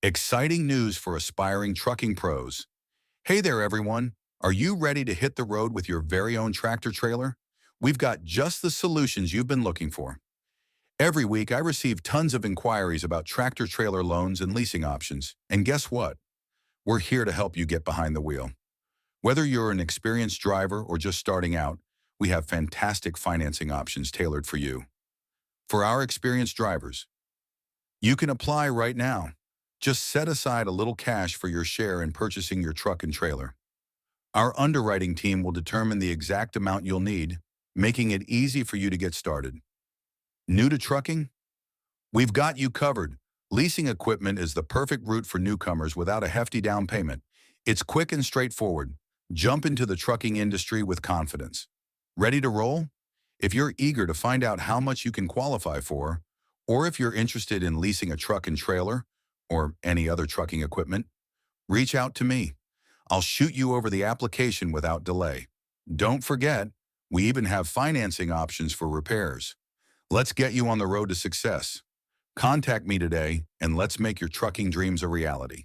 Exciting news for aspiring trucking pros. Hey there, everyone. Are you ready to hit the road with your very own tractor trailer? We've got just the solutions you've been looking for. Every week, I receive tons of inquiries about tractor trailer loans and leasing options. And guess what? We're here to help you get behind the wheel. Whether you're an experienced driver or just starting out, we have fantastic financing options tailored for you. For our experienced drivers, you can apply right now. Just set aside a little cash for your share in purchasing your truck and trailer. Our underwriting team will determine the exact amount you'll need, making it easy for you to get started. New to trucking? We've got you covered. Leasing equipment is the perfect route for newcomers without a hefty down payment. It's quick and straightforward. Jump into the trucking industry with confidence. Ready to roll? If you're eager to find out how much you can qualify for, or if you're interested in leasing a truck and trailer, or any other trucking equipment, reach out to me. I'll shoot you over the application without delay. Don't forget, we even have financing options for repairs. Let's get you on the road to success. Contact me today, and let's make your trucking dreams a reality.